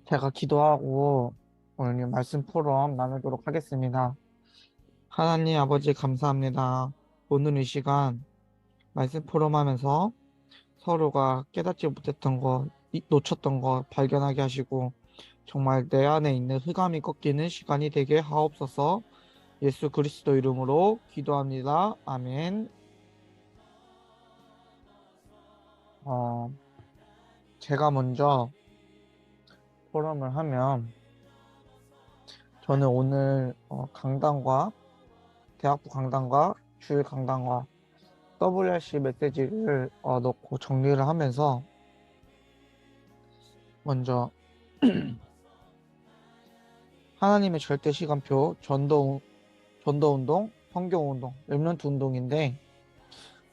제가 기도하고 오늘 말씀 포럼 나누도록 하겠습니다. 하나님 아버지 감사합니다. 오늘 이 시간 말씀 포럼 하면서 서로가 깨닫지 못했던 것, 놓쳤던 것 발견하게 하시고 정말 내 안에 있는 흑암이 꺾이는 시간이 되게 하옵소서. 예수 그리스도 이름으로 기도합니다. 아멘. 어, 제가 먼저 포럼을 하면 저는 오늘 강단과 대학부 강단과 주일 강단과 WRC 메시지를 넣고 정리를 하면서 먼저 하나님의 절대 시간표 전도 운동, 성경 운동, 렘넌트 운동인데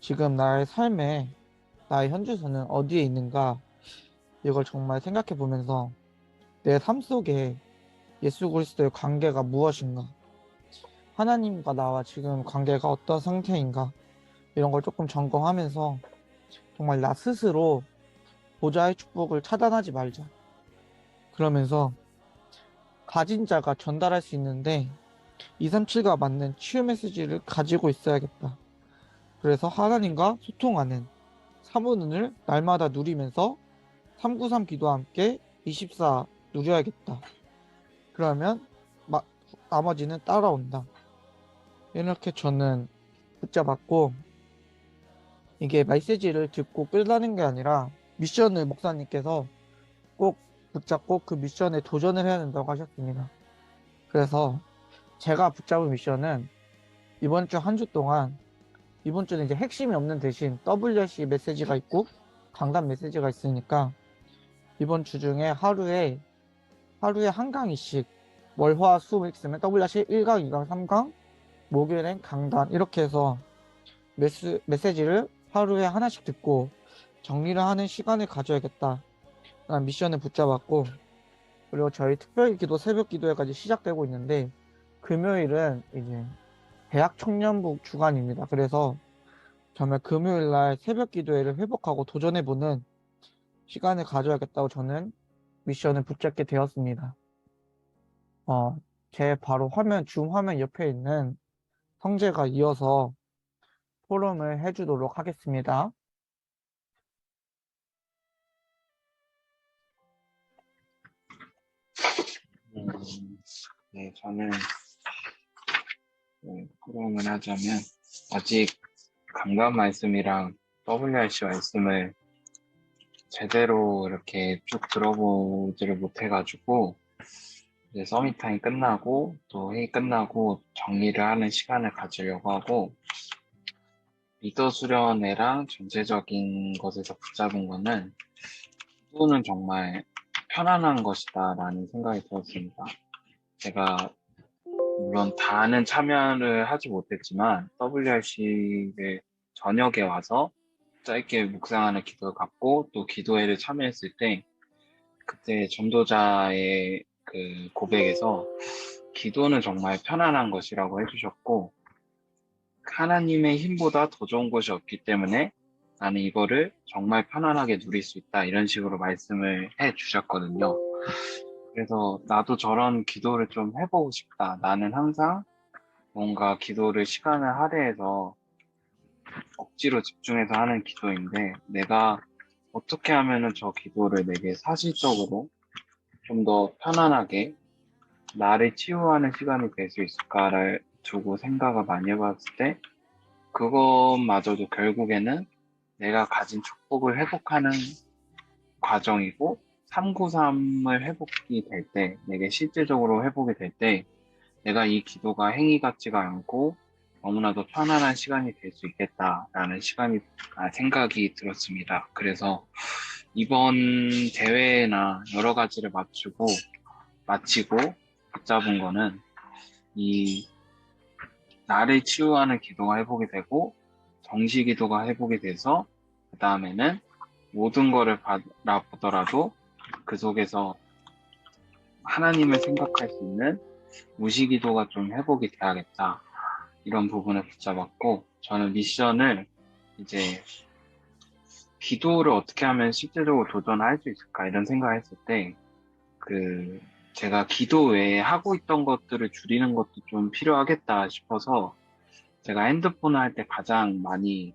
지금 나의 삶에 나의 현주소는 어디에 있는가 이걸 정말 생각해 보면서 내 삶 속에 예수 그리스도의 관계가 무엇인가 하나님과 나와 지금 관계가 어떤 상태인가 이런 걸 조금 점검하면서 정말 나 스스로 보좌의 축복을 차단하지 말자. 그러면서 가진 자가 전달할 수 있는데 237과 맞는 치유 메시지를 가지고 있어야겠다. 그래서 하나님과 소통하는 사모눈을 날마다 누리면서 393 기도와 함께 24 누려야겠다. 그러면 마- 나머지는 따라온다. 이렇게 저는 붙잡았고 이게 메시지를 듣고 끝나는 게 아니라 미션을 목사님께서 꼭 붙잡고 그 미션에 도전을 해야 된다고 하셨습니다. 그래서 제가 붙잡은 미션은 이번 주 한 주 동안 이번 주는 이제 핵심이 없는 대신 WRC 메시지가 있고 강단 메시지가 있으니까 이번 주 중에 하루에 한 강의씩 월화 수 있으면 WRC 1강, 2강, 3강 목요일엔 강단 이렇게 해서 메시지를 하루에 하나씩 듣고 정리를 하는 시간을 가져야겠다. 라는 미션을 붙잡았고 그리고 저희 특별 기도 새벽 기도회까지 시작되고 있는데 금요일은 이제 대학 청년부 주간입니다. 그래서 정말 금요일 날 새벽 기도회를 회복하고 도전해보는 시간을 가져야겠다고 저는 미션을 붙잡게 되었습니다. 어, 제 바로 줌 화면 옆에 있는 형제가 이어서 포럼을 해주도록 하겠습니다. 음, 네, 저는 포럼을 하자면 아직 강단 말씀이랑 WRC 말씀을 제대로 이렇게 쭉 들어보지를 못해가지고 이제 서밋 타임 끝나고 또 회의 끝나고 정리를 하는 시간을 가지려고 하고 리더 수련회랑 전체적인 것에서 붙잡은 거는 기도는 정말 편안한 것이다라는 생각이 들었습니다. 제가 물론 다는 참여를 하지 못했지만 WRC를 저녁에 와서 짧게 묵상하는 기도를 갖고 또 기도회를 참여했을 때 그때 전도자의 그 고백에서 기도는 정말 편안한 것이라고 해주셨고 하나님의 힘보다 더 좋은 것이 없기 때문에 나는 이거를 정말 편안하게 누릴 수 있다 이런 식으로 말씀을 해 주셨거든요. 그래서 나도 저런 기도를 좀 해보고 싶다. 나는 항상 뭔가 기도를 시간을 할애해서 억지로 집중해서 하는 기도인데 내가 어떻게 하면은 저 기도를 내게 사실적으로 좀 더 편안하게 나를 치유하는 시간이 될 수 있을까를 두고 생각을 많이 해봤을 때 그것마저도 결국에는 내가 가진 축복을 회복하는 과정이고 393을 회복이 될 때, 내게 실제적으로 회복이 될 때 내가 이 기도가 행위 같지가 않고 너무나도 편안한 시간이 될 수 있겠다라는 생각이 들었습니다. 그래서 이번 대회나 여러 가지를 마치고 붙잡은 거는 이 나를 치유하는 기도가 회복이 되고 정시 기도가 회복이 돼서 그 다음에는 모든 거를 바라보더라도 그 속에서 하나님을 생각할 수 있는 무시 기도가 좀 회복이 돼야겠다. 이런 부분을 붙잡았고 저는 미션을 이제 기도를 어떻게 하면 실제적으로 도전할 수 있을까 이런 생각을 했을 때 그 제가 기도 외에 하고 있던 것들을 줄이는 것도 좀 필요하겠다 싶어서 제가 핸드폰을 할 때 가장 많이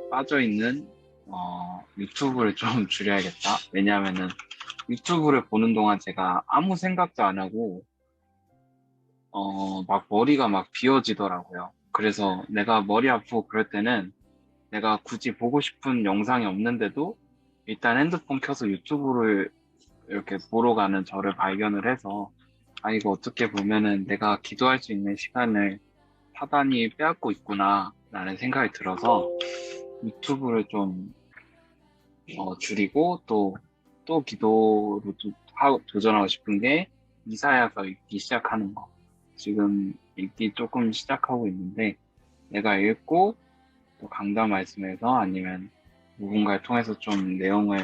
빠져 있는 유튜브를 좀 줄여야겠다. 왜냐하면은 유튜브를 보는 동안 제가 아무 생각도 안 하고 막 머리가 막 비워지더라고요. 그래서 내가 머리 아프고 그럴 때는 내가 굳이 보고 싶은 영상이 없는데도 일단 핸드폰 켜서 유튜브를 이렇게 보러 가는 저를 발견을 해서 아, 이거 어떻게 보면은 내가 기도할 수 있는 시간을 사단이 빼앗고 있구나 라는 생각이 들어서 유튜브를 좀 줄이고 또 기도로 도전하고 싶은 게 이사야서 읽기 시작하는 거. 지금 읽기 조금 시작하고 있는데 내가 읽고 또 강단 말씀에서 아니면 누군가를 통해서 좀 내용을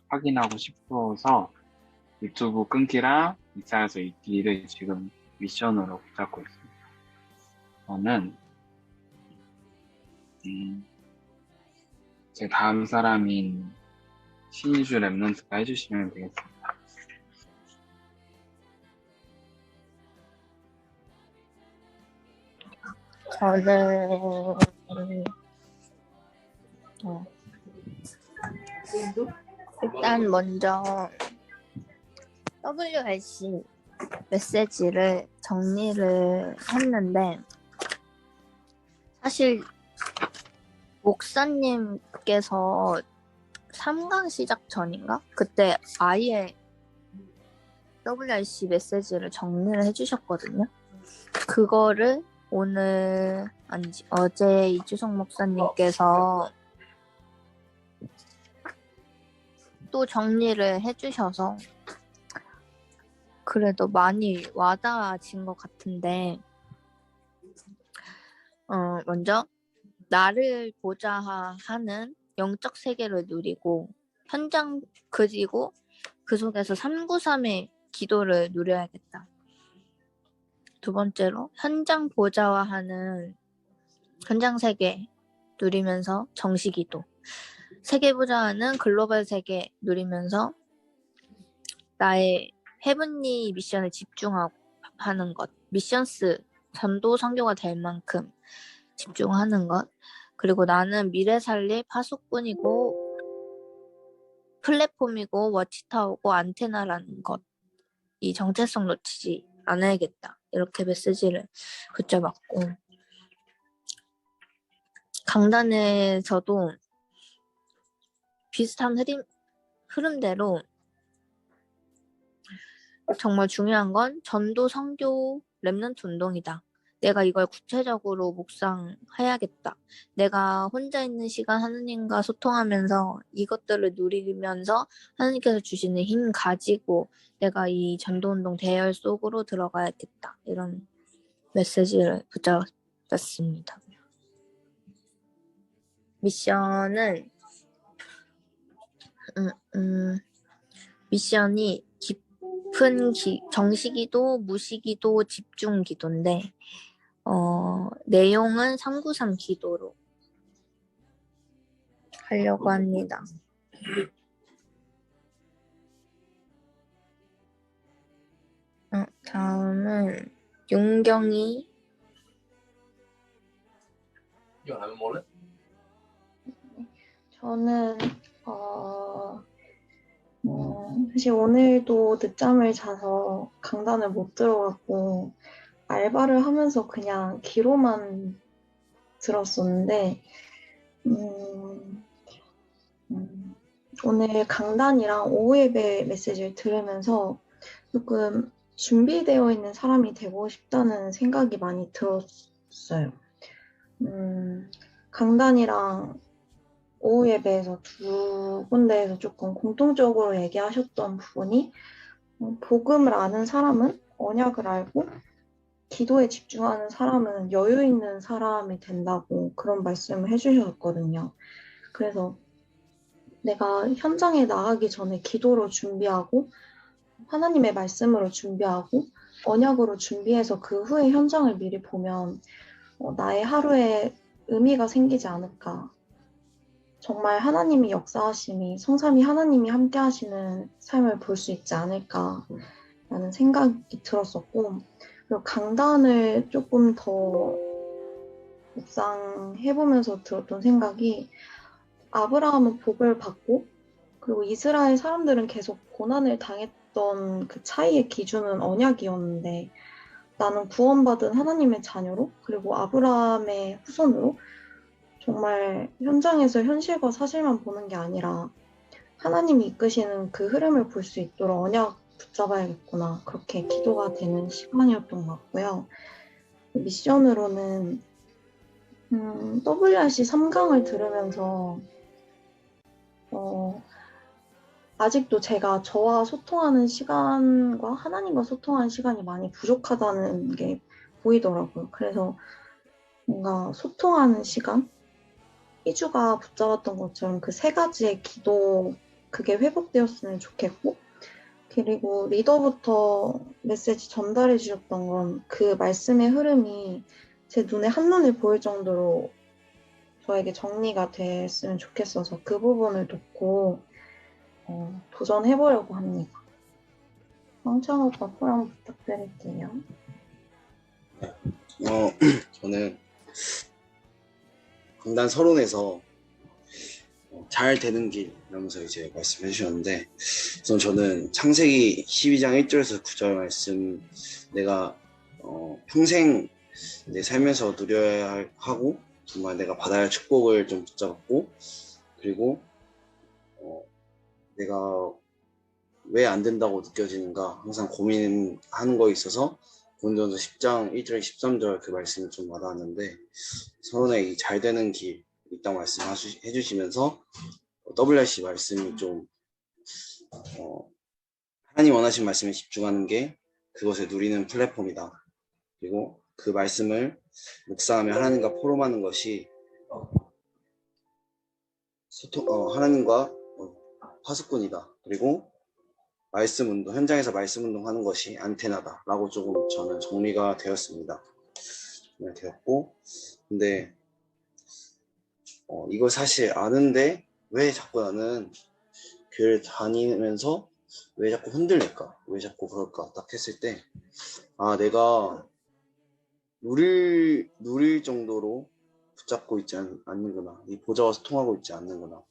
확인하고 싶어서 유튜브 끊기랑 이사야서 읽기를 지금 미션으로 붙잡고 있습니다. 저는 제 다음 사람인 신이주 랩런트가 해주시면 되겠습니다. 저는 일단 먼저 WRC 메시지를 정리를 했는데 사실 목사님께서 3강 시작 전인가? 그때 아예 WRC 메시지를 정리를 해주셨거든요. 그거를 오늘 아니지 어제 이주성 목사님께서 또 정리를 해주셔서 그래도 많이 와닿아진 것 같은데 먼저 나를 보자 하는 영적 세계를 누리고 현장 그리고 그 속에서 393의 기도를 누려야겠다. 두 번째로 현장 보좌화하는 현장 세계 누리면서 정시 기도. 세계 보좌하는 글로벌 세계 누리면서 나의 헤븐리 미션을 집중하고 하는 것. 미션스 전도 선교가 될 만큼 집중하는 것. 그리고 나는 미래 살릴 파수꾼이고 플랫폼이고 워치타워고 안테나라는 것. 이 정체성 놓치지 않아야겠다. 이렇게 메시지를 붙여봤고 강단에서도 비슷한 흐름대로 정말 중요한 건 전도 선교 랩넌트 운동이다. 내가 이걸 구체적으로 묵상해야겠다. 내가 혼자 있는 시간 하느님과 소통하면서 이것들을 누리면서 하느님께서 주시는 힘 가지고 내가 이 전도운동 대열 속으로 들어가야겠다. 이런 메시지를 붙잡았습니다. 미션은 미션이 깊은 정시기도, 무시기도, 집중기도인데 내용은 393 기도로 하려고 합니다. 다음은 윤경이 저는 사실 오늘도 늦잠을 자서 강단을 못 들어갔고 알바를 하면서 그냥 귀로만 들었었는데 오늘 강단이랑 오후 예배 메시지를 들으면서 조금 준비되어 있는 사람이 되고 싶다는 생각이 많이 들었어요. 강단이랑 오후 예배에서 두 군데에서 조금 공통적으로 얘기하셨던 부분이 복음을 아는 사람은 언약을 알고 기도에 집중하는 사람은 여유 있는 사람이 된다고 그런 말씀을 해주셨거든요. 그래서 내가 현장에 나가기 전에 기도로 준비하고 하나님의 말씀으로 준비하고 언약으로 준비해서 그 후에 현장을 미리 보면 나의 하루에 의미가 생기지 않을까. 정말 하나님이 역사하심이 성삼위 하나님이 함께 하시는 삶을 볼 수 있지 않을까라는 생각이 들었었고 그리고 강단을 조금 더 묵상해보면서 들었던 생각이 아브라함은 복을 받고 그리고 이스라엘 사람들은 계속 고난을 당했던 그 차이의 기준은 언약이었는데 나는 구원받은 하나님의 자녀로 그리고 아브라함의 후손으로 정말 현장에서 현실과 사실만 보는 게 아니라 하나님이 이끄시는 그 흐름을 볼 수 있도록 언약 붙잡아야겠구나. 그렇게 기도가 되는 시간이었던 것 같고요. 미션으로는 WRC 3강을 들으면서 아직도 제가 저와 소통하는 시간과 하나님과 소통하는 시간이 많이 부족하다는 게 보이더라고요. 그래서 뭔가 소통하는 시간? 희주가 붙잡았던 것처럼 그 세 가지의 기도 그게 회복되었으면 좋겠고 그리고 리더부터 메시지 전달해 주셨던 건 그 말씀의 흐름이 제 눈에 한눈에 보일 정도로 저에게 정리가 됐으면 좋겠어서 그 부분을 놓고 도전해보려고 합니다. 황창 오빠 포럼 부탁드릴게요. 저는 강단 서론에서 잘 되는 길 이러면서 이제 말씀해 주셨는데 우선 저는 창세기 12장 1절에서 9절 말씀 내가 평생 내 살면서 누려야 하고 정말 내가 받아야 할 축복을 좀 붙잡았고 그리고 내가 왜 안 된다고 느껴지는가 항상 고민하는 거에 있어서 고린도전서 10장 1절 13절 그 말씀이 좀 와닿았는데 서론에 이 잘 되는 길 있다고 말씀해 주시면서 WRC 말씀이 좀 하나님 원하신 말씀에 집중하는 게 그것을 누리는 플랫폼이다. 그리고 그 말씀을 묵상하며 하나님과 포럼하는 것이 하나님과 파수꾼이다. 그리고 말씀 운동, 현장에서 말씀 운동하는 것이 안테나다 라고 조금 저는 정리가 되었습니다. 되었고 근데 이걸 사실 아는데 왜 자꾸 나는 교회를 다니면서 왜 자꾸 흔들릴까? 왜 자꾸 그럴까? 딱 했을 때 내가 누릴 정도로 붙잡고 있지 않는구나. 이 보좌와 소통하고 있지 않는구나.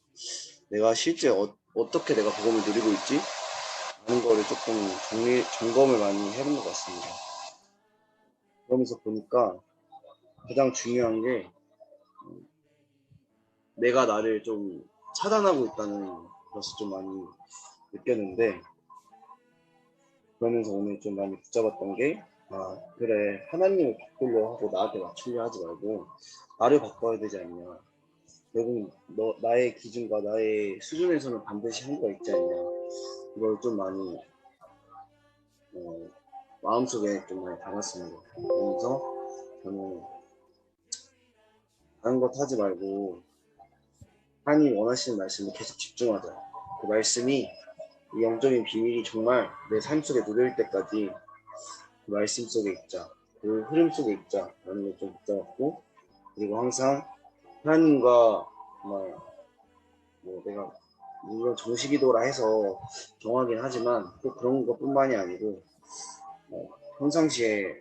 내가 실제 어떻게 내가 복음을 누리고 있지? 하는 거를 조금 점검을 많이 해본 것 같습니다. 그러면서 보니까 가장 중요한 게 내가 나를 좀 차단하고 있다는 것을 좀 많이 느꼈는데 그러면서 오늘 좀 많이 붙잡았던 게 그래 하나님을 바꾸려 하고 나한테 맞추려 하지 말고 나를 바꿔야 되지 않냐. 결국 나의 기준과 나의 수준에서는 반드시 한 거 있지 않냐. 이걸 좀 많이 마음속에 좀 많이 담았습니다. 그러면서 저는 다른 것 하지 말고 하나님 원하시는 말씀에 계속 집중하자. 그 말씀이 이 영적인 비밀이 정말 내 삶 속에 누릴 때까지 그 말씀 속에 있자. 그 흐름 속에 있자. 라는 걸 좀 붙잡았고 그리고 항상 하나님과 정말 내가 물론 정식기도라 해서 정하긴 하지만 또 그런 것뿐만이 아니고 평상시에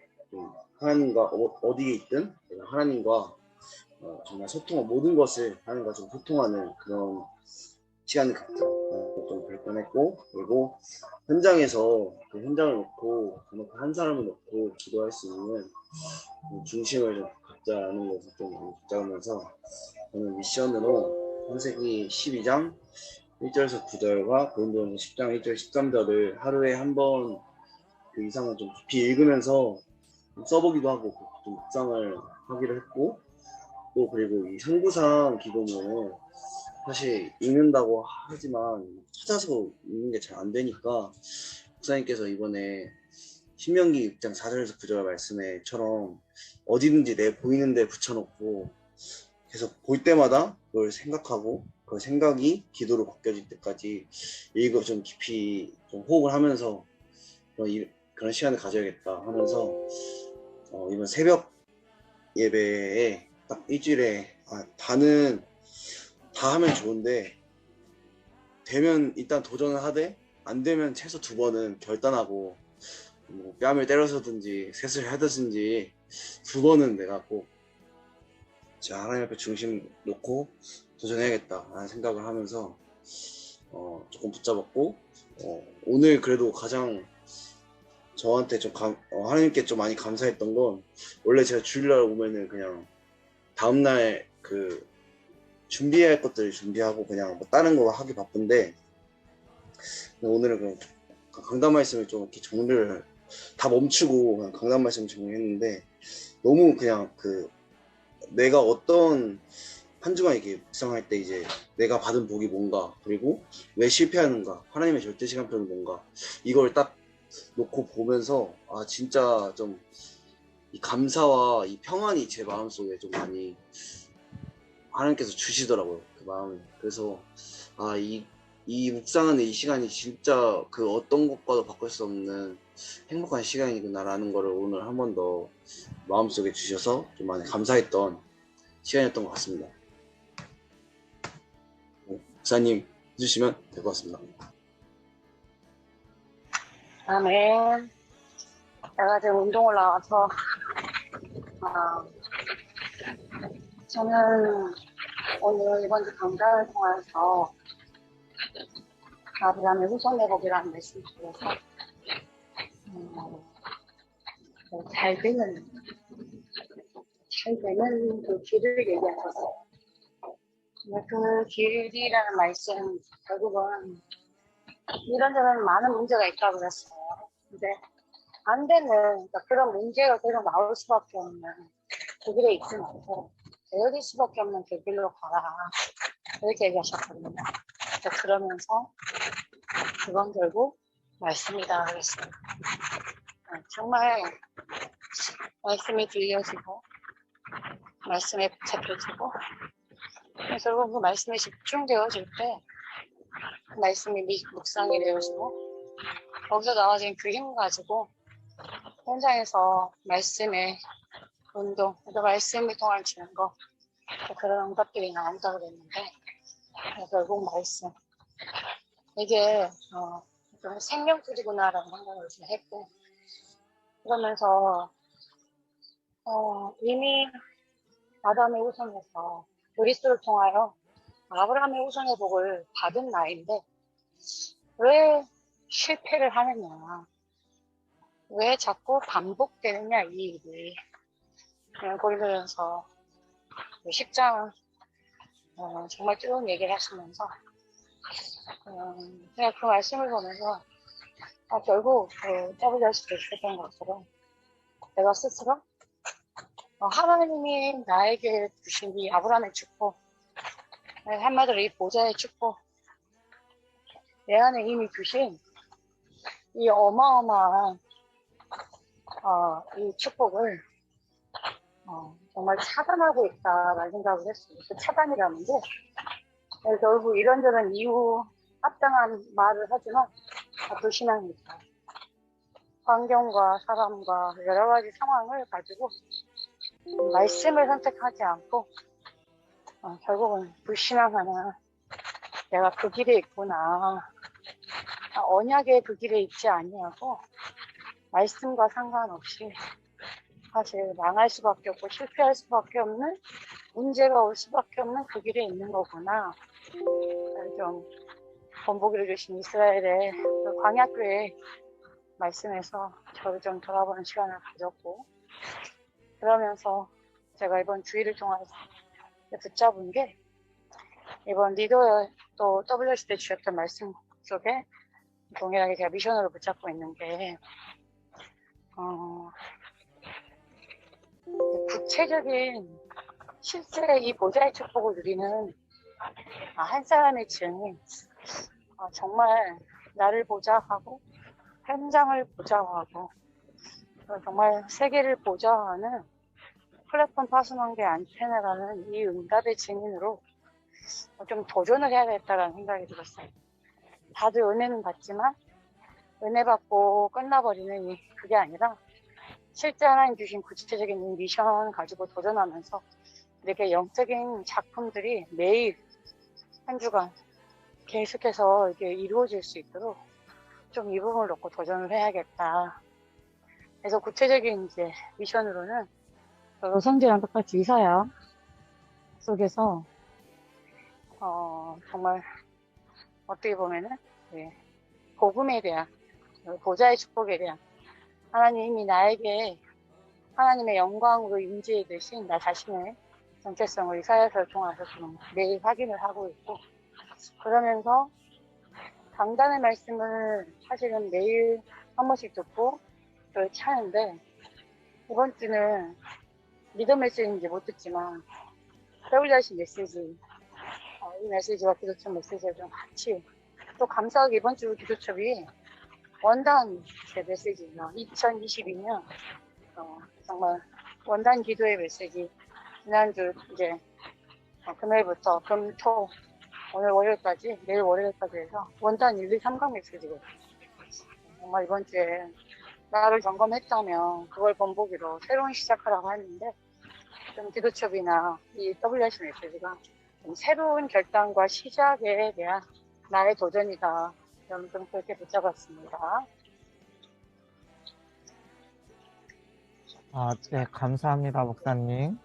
하나님과 어디에 있든 내가 하나님과 정말 모든 것을 하나님과 좀 소통하는 그런 시간을 갖자. 좀 발전했고 그리고 현장에서 그 현장을 놓고 한 사람을 놓고 기도할 수 있는 중심을 좀 갖자라는 것을 좀 붙잡으면서 저는 미션으로 창세기 12장 1절에서 9절과 고린도전서 10장 1절 13절을 하루에 한 번 그 이상은 좀 깊이 읽으면서 좀 써보기도 하고 좀 묵상을 하기로 했고 또 그리고 이 상부상 기도는 사실 읽는다고 하지만 찾아서 읽는 게 잘 안 되니까 목사님께서 이번에 신명기 6장 4절에서 9절 말씀에처럼 어디든지 내 보이는 데 붙여놓고 계속 볼 때마다 그걸 생각하고 그 생각이 기도로 바뀌어질 때까지 읽어 좀 깊이 좀 호흡을 하면서 그런 시간을 가져야겠다 하면서 이번 새벽 예배에 딱 일주일에 다 하면 좋은데 되면 일단 도전을 하되 안 되면 최소 2번은 결단하고 뭐 뺨을 때려서든지 셋을 하든지 2번은 내가 꼭 진짜 하나님 앞에 중심 놓고 도전해야겠다라는 생각을 하면서 조금 붙잡았고 오늘 그래도 가장 저한테 좀 하나님께 좀 많이 감사했던 건 원래 제가 주일날 오면은 그냥 다음날 그 준비해야 할 것들 준비하고 그냥 뭐 다른 거 하기 바쁜데 오늘은 그냥 강단 말씀을 좀 이렇게 정리를 다 멈추고 그냥 강단 말씀 정리했는데 너무 그냥 내가 어떤 한 주간 이렇게 묵상할 때 이제 내가 받은 복이 뭔가 그리고 왜 실패하는가 하나님의 절대 시간표는 뭔가 이걸 딱 놓고 보면서 진짜 좀 이 감사와 이 평안이 제 마음속에 좀 많이 하나님께서 주시더라고요. 그 마음을. 그래서 이 묵상하는 이 시간이 진짜 그 어떤 것과도 바꿀 수 없는 행복한 시간이구나라는 거를 오늘 한 번 더 마음속에 주셔서 좀 많이 감사했던 시간이었던 것 같습니다. 목사님 해주시면 될 것 같습니다. 아멘. 내가 지금 운동을 나와서 저는 오늘 이번 주 강단을 통해서 아브라함의 후손내복이라는 말씀 속에서 잘 되는 그 길을 얘기하셨어요. 그 길이라는 말씀 결국은 이런저런 많은 문제가 있다고 그랬어요. 근데 안 되는 그러니까 그런 문제가 계속 나올 수밖에 없는 그 길에 있지 말고 되어질 수밖에 없는 그 길로 가라 이렇게 얘기하셨거든요. 그러면서 그건 결국 말씀이다 그랬습니다. 정말 말씀이 들려지고 말씀에 붙잡혀지고 결국 그 말씀에 집중되어질 때 그 말씀이 묵상이 되어지고 거기서 나와진 그 힘 가지고 현장에서 말씀의 운동, 그러니까 말씀을 통한 증거 그런 응답들이 나온다고 그랬는데 결국 말씀 이게 좀 생명줄이구나라는 생각을 좀 했고 그러면서 이미 아담의 후손에서 그리스도를 통하여 아브라함의 후손의 복을 받은 나인데 왜 실패를 하느냐 왜 자꾸 반복되느냐 이 일이 거기서 10장 정말 쭉 얘기를 하시면서 제가 그 말씀을 보면서 결국 짜부잘 수도 있었던 것처럼 내가 스스로 하나님이 나에게 주신 이 아브라함의 축복 한마디로 이 보좌의 축복 내 안에 이미 주신 이 어마어마한 이 축복을 정말 차단하고 있다라는 생각을 했어요. 그 차단이라는 게 결국 이런저런 이유 합당한 말을 하지만 불신앙이죠. 환경과 사람과 여러 가지 상황을 가지고 말씀을 선택하지 않고 결국은 불신앙하는 내가 그 길에 있구나. 언약의 그 길에 있지 아니하고 말씀과 상관없이 사실 망할 수밖에 없고 실패할 수밖에 없는 문제가 올 수밖에 없는 그 길에 있는 거구나. 좀 본보기를 주신 이스라엘의 그 광야교회 말씀에서 저를 좀 돌아보는 시간을 가졌고 그러면서 제가 이번 주일을 통해서 붙잡은 게 이번 리더의 또 WC 때 주셨던 말씀 속에 동일하게 제가 미션으로 붙잡고 있는 게 구체적인 실제 이 보좌의 축복을 누리는 한 사람의 증인 정말 나를 보좌하고 현장을 보좌하고 정말 세계를 보좌하는 플랫폼 파손관계 안테나라는 이 응답의 증인으로 좀 도전을 해야 겠다라는 생각이 들었어요. 다들 은혜는 받지만 은혜 받고 끝나버리는 그게 아니라 실제 하나님 주신 구체적인 미션 가지고 도전하면서 이렇게 영적인 작품들이 매일 한 주간 계속해서 이게 이루어질 수 있도록 좀 이 부분을 놓고 도전을 해야겠다. 그래서 구체적인 이제 미션으로는 성재랑 똑같이 이사야 속에서 정말 어떻게 보면은 복음에 대한 보좌의 축복에 대한 하나님이 나에게 하나님의 영광으로 임재해 주신 나 자신의 정체성을 이사야서를 통해서 좀 매일 확인을 하고 있고, 그러면서 강단의 말씀을 사실은 매일 한 번씩 듣고 그렇게 하는데, 이번 주는 리더 메시지인지 못 듣지만 WRC 메시지, 이 메시지와 기도첩 메시지를 좀 같이, 또 감사하게 이번 주 기도첩이 원단 제 메시지가 2022년 정말 원단 기도의 메시지, 지난주 이제 금요일부터 금토 오늘 월요일까지, 내일 월요일까지 해서 원단 1, 2, 3강 메시지거든요. 정말 이번 주에 나를 점검했다면 그걸 본보기로 새로운 시작하라고 했는데, 좀 기도첩이나 이 WRC 메시지가 좀 새로운 결단과 시작에 대한 나의 도전이다. 좀 그렇게 붙잡았습니다. 네, 감사합니다, 목사님.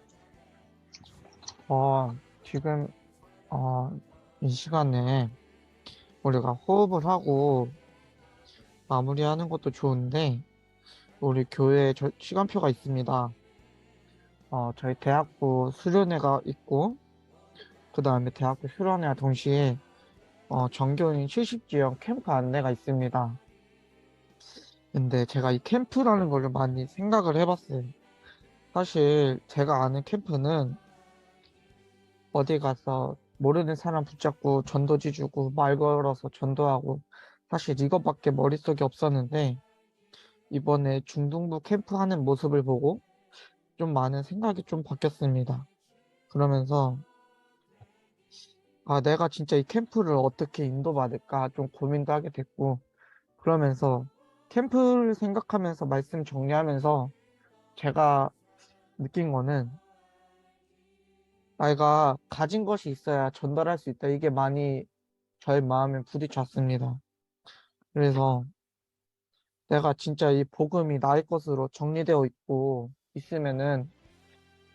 지금, 이 시간에 우리가 호흡을 하고 마무리하는 것도 좋은데, 우리 교회에 시간표가 있습니다. 저희 대학부 수련회가 있고, 그 다음에 대학부 수련회와 동시에, 전교인 70지역 캠프 안내가 있습니다. 근데 제가 이 캠프라는 걸 많이 생각을 해봤어요. 사실 제가 아는 캠프는 어디 가서 모르는 사람 붙잡고 전도지 주고 말 걸어서 전도하고, 사실 이것밖에 머릿속에 없었는데, 이번에 중등부 캠프 하는 모습을 보고 좀 많은 생각이 좀 바뀌었습니다. 그러면서 내가 진짜 이 캠프를 어떻게 인도받을까 좀 고민도 하게 됐고, 그러면서 캠프를 생각하면서 말씀 정리하면서 제가 느낀 거는, 내가 가진 것이 있어야 전달할 수 있다. 이게 많이 저의 마음에 부딪혔습니다. 그래서 내가 진짜 이 복음이 나의 것으로 정리되어 있고 있으면은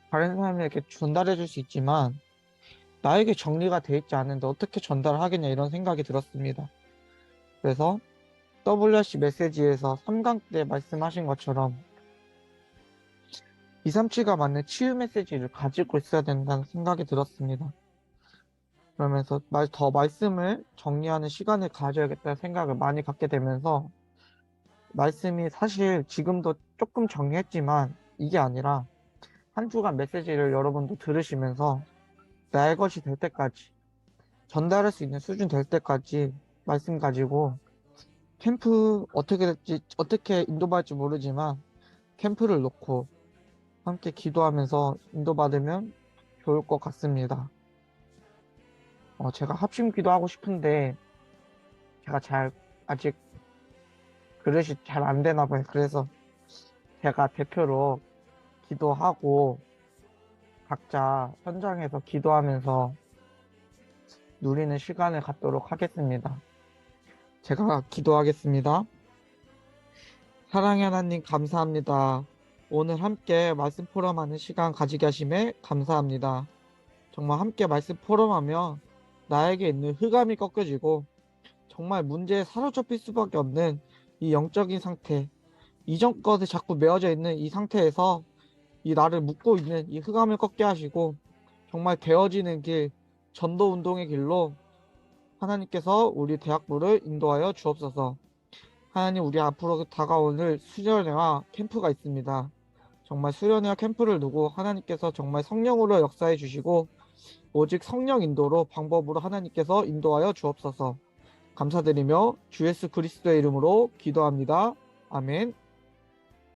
다른 사람에게 전달해 줄 수 있지만, 나에게 정리가 돼 있지 않은데 어떻게 전달하겠냐 이런 생각이 들었습니다. 그래서 WRC 메시지에서 3강 때 말씀하신 것처럼 237가 맞는 치유 메시지를 가지고 있어야 된다는 생각이 들었습니다. 그러면서 더 말씀을 정리하는 시간을 가져야겠다는 생각을 많이 갖게 되면서, 말씀이 사실 지금도 조금 정리했지만 이게 아니라 한 주간 메시지를 여러분도 들으시면서 나의 것이 될 때까지, 전달할 수 있는 수준 될 때까지 말씀 가지고 캠프 어떻게 될지, 어떻게 인도받을지 모르지만 캠프를 놓고 함께 기도하면서 인도받으면 좋을 것 같습니다. 제가 합심 기도하고 싶은데 제가 아직 그릇이 잘 안 되나 봐요. 그래서 제가 대표로 기도하고 각자 현장에서 기도하면서 누리는 시간을 갖도록 하겠습니다. 제가 기도하겠습니다. 사랑의 하나님, 감사합니다. 오늘 함께 말씀 포럼하는 시간 가지게 하심에 감사합니다. 정말 함께 말씀 포럼하며 나에게 있는 흑암이 꺾여지고 정말 문제에 사로잡힐 수밖에 없는 이 영적인 상태, 이전 것에 자꾸 메어져 있는 이 상태에서 이 나를 묶고 있는 이 흑암을 꺾게 하시고, 정말 되어지는 길, 전도 운동의 길로 하나님께서 우리 대학부를 인도하여 주옵소서. 하나님, 우리 앞으로 다가오는 수련회와 캠프가 있습니다. 정말 수련회와 캠프를 두고 하나님께서 정말 성령으로 역사해 주시고, 오직 성령 인도로 방법으로 하나님께서 인도하여 주옵소서. 감사드리며 주 예수 그리스도의 이름으로 기도합니다. 아멘.